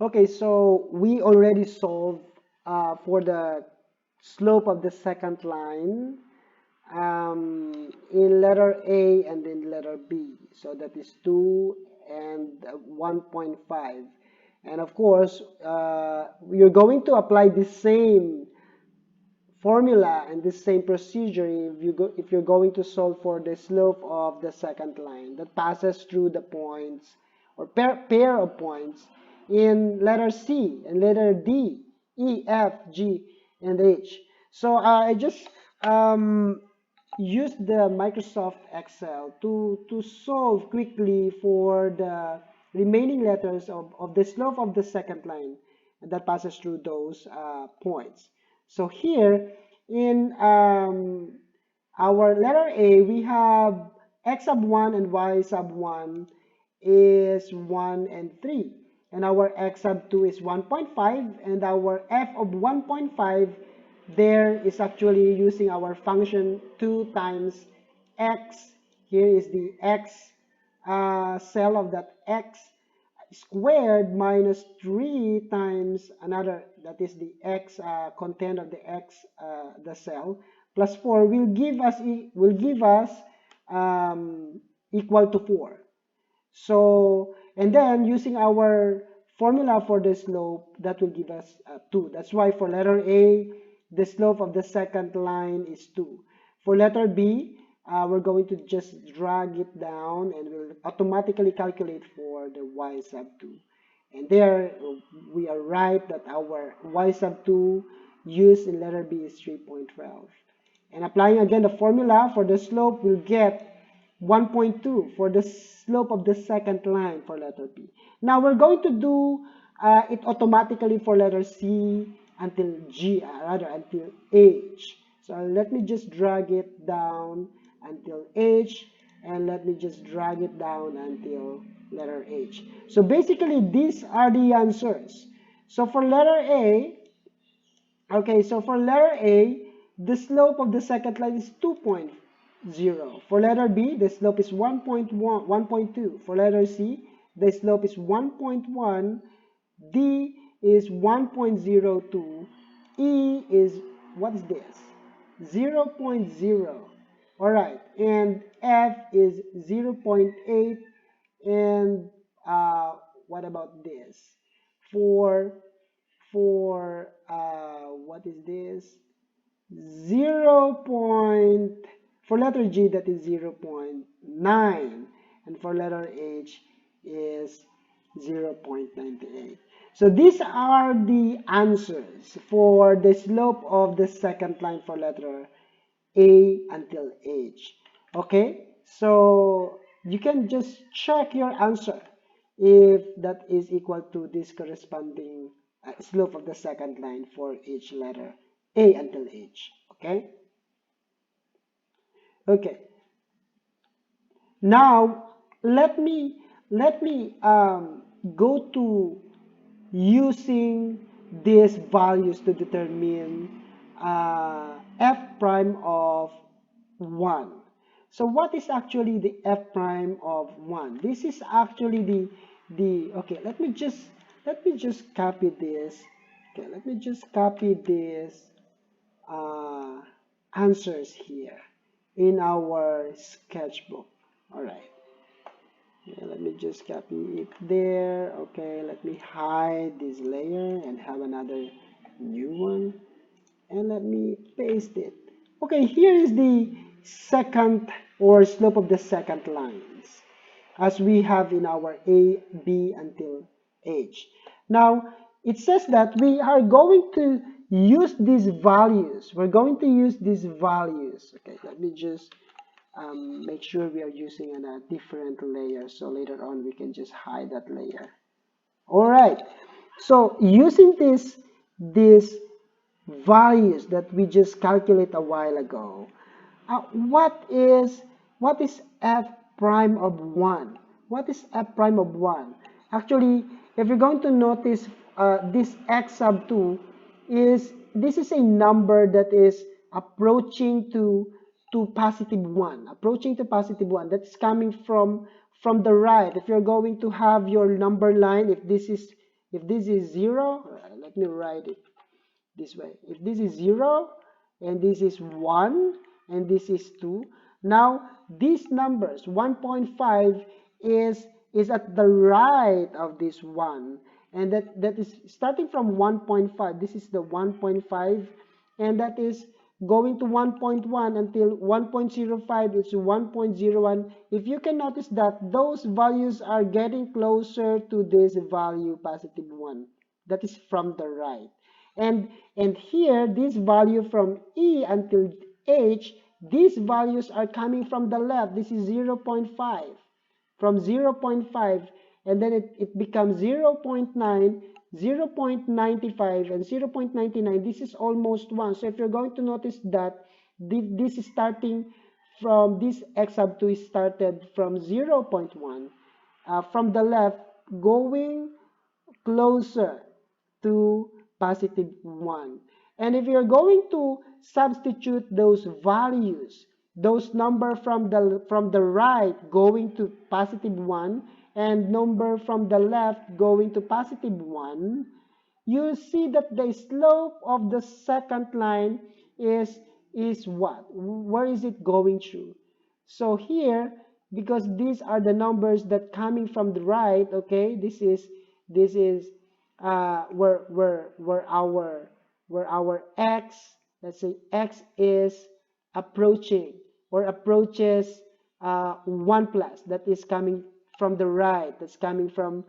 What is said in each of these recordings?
Okay, so we already solved for the slope of the second line in letter A and in letter B. So that is 2 and 1.5. And of course, you're going to apply the same formula and the same procedure if you're going to solve for the slope of the second line that passes through the points or pair of points in letter C and letter D, E, F, G, and H. So I just used the Microsoft Excel to solve quickly for the remaining letters of the slope of the second line that passes through those points. So here in our letter A, we have x sub 1 and y sub 1 is 1 and 3. And our x sub 2 is 1.5 and our f of 1.5 there is actually using our function 2 times x. Here is the x cell of that x squared minus 3 times another, that is the x content of the x the cell, plus 4 will give us equal to 4. So and then using our formula for the slope, that will give us 2. That's why for letter A the slope of the second line is 2. For letter B, we're going to just drag it down and we'll automatically calculate for the y sub 2. And there we are right that our y sub 2 used in letter B is 3.12. And applying again the formula for the slope, we'll get 1.2 for the slope of the second line for letter B. Now we're going to do it automatically for letter C until G, rather until H. So let me just drag it down until H, and let me just drag it down until letter H. So basically these are the answers. So for letter A, okay, so for letter A, the slope of the second line is 2.0. For letter B, the slope is 1.1, 1.2. For letter C, the slope is 1.1. D is 1.02. E is, what is this? 0.0. All right, and F is 0.8. And what about this? For what is this? 0 point, for letter G that is 0.9, and for letter H is 0.98. So these are the answers for the slope of the second line for letter A until H. Okay, so you can just check your answer if that is equal to this corresponding slope of the second line for each letter A until H. Okay, okay. Now let me go to using these values to determine f prime of 1. So what is actually the f prime of 1? This is actually the okay, let me just copy this. Okay, let me just copy this uh, answers here in our sketchbook. All right. Yeah, let me just copy it there. Okay, let me hide this layer and have another new one. And let me paste it. Okay, here is the second or slope of the second lines as we have in our A, B until H. Now, it says that we are going to use these values. We're going to use these values. Okay, let me just make sure we are using a different layer so later on we can just hide that layer. All right, so using these values that we just calculated a while ago, what is f prime of 1? What is f prime of 1? Actually, if you're going to notice, this x sub 2 is, this is a number that is approaching to positive 1, approaching to positive 1. That's coming from the right. If you're going to have your number line, if this is If this is 0, let me write it this way. If this is 0 and this is 1 and this is 2, now these numbers 1.5 is at the right of this 1, and that is starting from 1.5. This is the 1.5, and that is going to 1.1 until 1.05. It's 1.01. If you can notice that those values are getting closer to this value positive 1, that is from the right. And here, this value from E until H, these values are coming from the left. This is 0.5. From 0.5, and then it becomes 0.9, 0.95, and 0.99. This is almost 1. So if you're going to notice that this is starting from this x sub 2 is started from 0.1, from the left, going closer to positive 1. And if you're going to substitute those values, those number from the right going to positive 1 and number from the left going to positive 1, you see that the slope of the second line is what? Where is it going through? So here, because these are the numbers that coming from the right, okay, this is where our x, let's say x is approaching or approaches 1 plus, that is coming from the right, that's coming from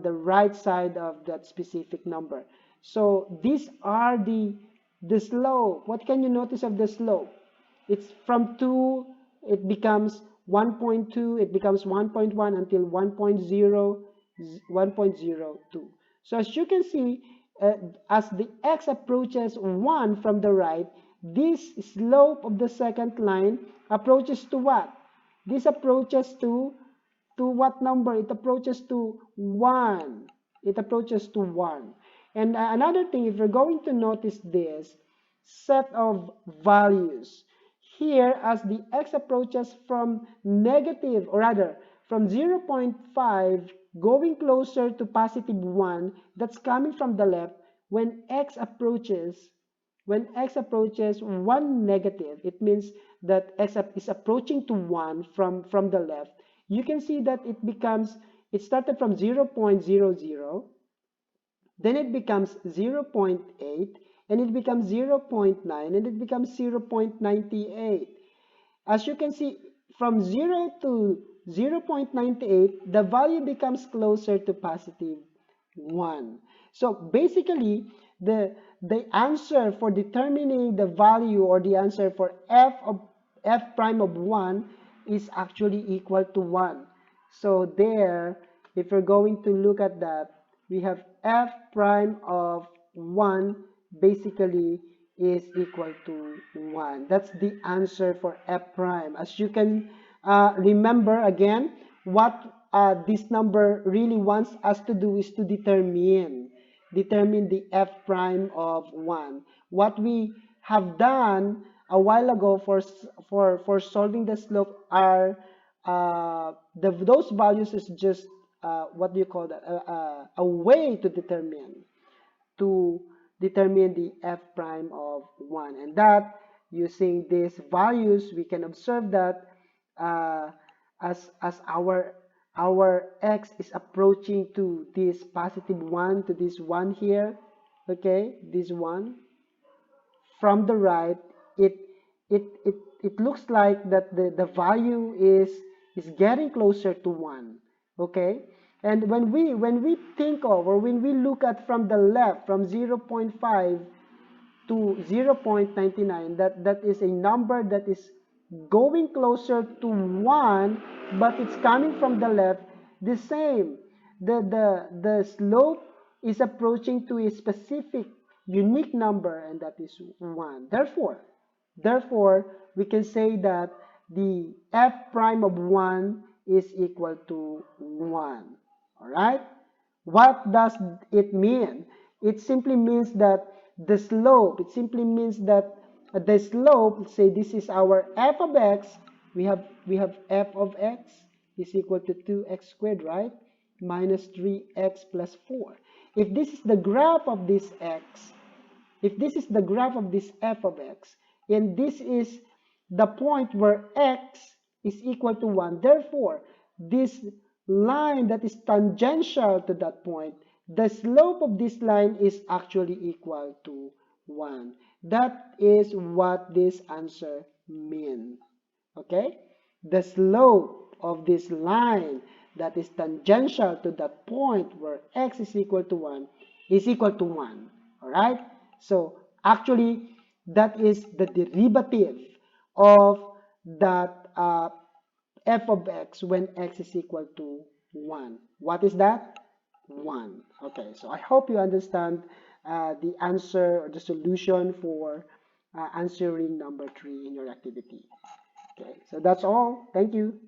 the right side of that specific number. So these are the slope. What can you notice of the slope? It's from 2, it becomes 1.2, it becomes 1.1 until 1.0, 1.02. So as you can see, as the x approaches 1 from the right, this slope of the second line approaches to what? This approaches to what number? It approaches to 1. It approaches to 1. And another thing, if you're going to notice this set of values, here as the x approaches from negative, or rather from 0.5 going closer to positive 1, that's coming from the left. When x approaches 1 negative, it means that x is approaching to 1 from the left. You can see that it started from 0.00, then it becomes 0.8, and it becomes 0.9, and it becomes 0.98. As you can see, from 0 to 0.98, the value becomes closer to positive 1. So basically, the answer for determining the value, or the answer for f prime of 1 is actually equal to 1. So there, if we're going to look at that, we have f prime of 1 basically is equal to 1. That's the answer for f prime. As you can remember again, what this number really wants us to do is to determine the f prime of 1. What we have done a while ago for solving the slope are those values is just what do you call that, a way to determine the f prime of 1, and that using these values we can observe that as our x is approaching to this positive 1, to this 1 here, okay, this 1 from the right, it it looks like that the value is getting closer to 1, okay. And when we think of, or when we look at from the left, from 0.5 to 0.99, that is a number that is going closer to 1, but it's coming from the left. The same, the slope is approaching to a specific unique number, and that is 1. Therefore, we can say that the f prime of 1 is equal to 1. All right? What does it mean? It simply means that the slope, let's say this is our f of x, we have f of x is equal to 2x squared, right? minus 3x plus 4. If this is the graph of this x, if this is the graph of this f of x, and this is the point where x is equal to 1, therefore, this line that is tangential to that point, the slope of this line is actually equal to 1. That is what this answer means. Okay? The slope of this line that is tangential to that point where x is equal to 1 is equal to 1. Alright? So, actually, that is the derivative of that f of x when x is equal to 1. What is that? 1. Okay, so I hope you understand the answer or the solution for answering number 3 in your activity. Okay, so that's all. Thank you.